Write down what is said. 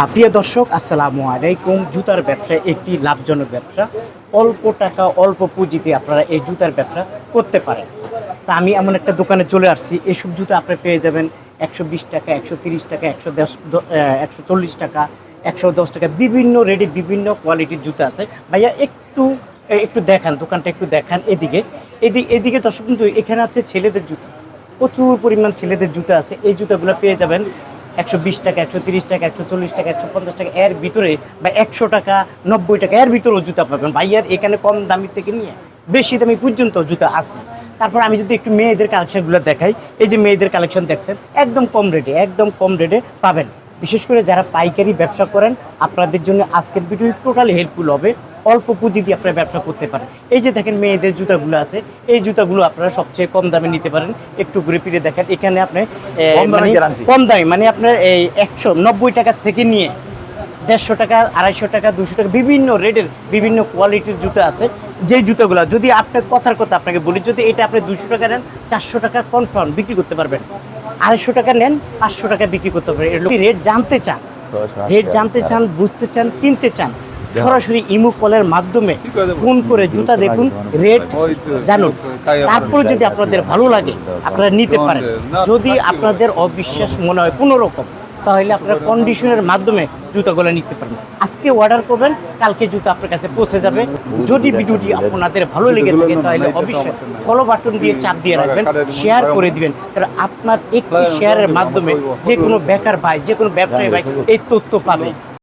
প্রিয় দর্শক, আসসালামু আলাইকুম। জুতার ব্যবসা একটি লাভজনক ব্যবসা। অল্প টাকা অল্প পুঁজিতে আপনারা এই জুতার ব্যবসা করতে পারেন। তা আমি এমন একটা দোকানে চলে আসছি। এসব জুতা আপনি পেয়ে যাবেন 120 টাকা, 130 টাকা, 140 টাকা, 110 টাকা, বিভিন্ন রেটে বিভিন্ন কোয়ালিটির জুতা আছে। ভাইয়া একটু একটু দেখান, দোকানটা একটু দেখান। এদিকে দর্শক, কিন্তু এখানে আছে ছেলেদের জুতা, প্রচুর পরিমাণ ছেলেদের জুতা আছে। এই জুতাগুলো পেয়ে যাবেন 120 টাকা, 130 টাকা, 140 টাকা, 150 টাকা, এর ভিতরে বা 100 টাকা, 90 টাকা, এর ভিতরেও জুতা পাবেন। ভাইয়ার এখানে কম দামি থেকে নিয়ে বেশি দামি পর্যন্ত জুতা আছে। তারপর আমি যদি একটু মেয়েদের কালেকশনগুলো দেখাই, এই যে মেয়েদের কালেকশন দেখছেন, একদম কম রেটে পাবেন। বিশেষ করে যারা পাইকারি ব্যবসা করেন, আপনাদের জন্য আজকের ভিডিও টোটালি হেল্পফুল হবে। অল্প পুঁজি দিয়ে আপনারা ব্যবসা করতে পারেন। এই যে দেখেন মেয়েদের জুতাগুলো আছে, এই জুতাগুলো আপনারা সবচেয়ে কম দামে নিতে পারেন। একটু ঘুরে ফিরে দেখেন, এখানে আপনি কম দামে মানে আপনার এই 190 টাকা থেকে নিয়ে 150 টাকা, 250 টাকা, 200 টাকা, বিভিন্ন রেটের বিভিন্ন কোয়ালিটির জুতা আছে। যে জুতাগুলো যদি আপনার কথার কথা আপনাকে বলি, যদি এটা আপনি 200 টাকা নেন, 400 টাকা কনফার্ম বিক্রি করতে পারবেন। 250 টাকা নেন, 500 টাকা বিক্রি করতে পারবেন। রেট জানতে চান, বুঝতে চান, কিনতে চান, সরাসরি ইমো কলের মাধ্যমে ফোন করে জুতা দেখুন, রেট জানুন। তারপর যদি আপনাদের ভালো লাগে আপনারা নিতে পারেন। যদি আপনাদের অবিশ্বাস মনে হয় কোনো রকম, তাহলে আপনারা কন্ডিশনের মাধ্যমে জুতাগুলো নিতে পারেন। আজকে অর্ডার করবেন, কালকে জুতা আপনার কাছে পৌঁছে যাবে। যদি ভিডিওটি আপনাদের ভালো লেগে থাকে তাহলে অবশ্যই ফলো বাটন দিয়ে চাপ দিয়ে রাখবেন, শেয়ার করে দিবেন। কারণ আপনার একটি শেয়ারের মাধ্যমে যে কোনো বেকার ভাই, যে কোনো ব্যবসায়ী ভাই এই তথ্য পাবে।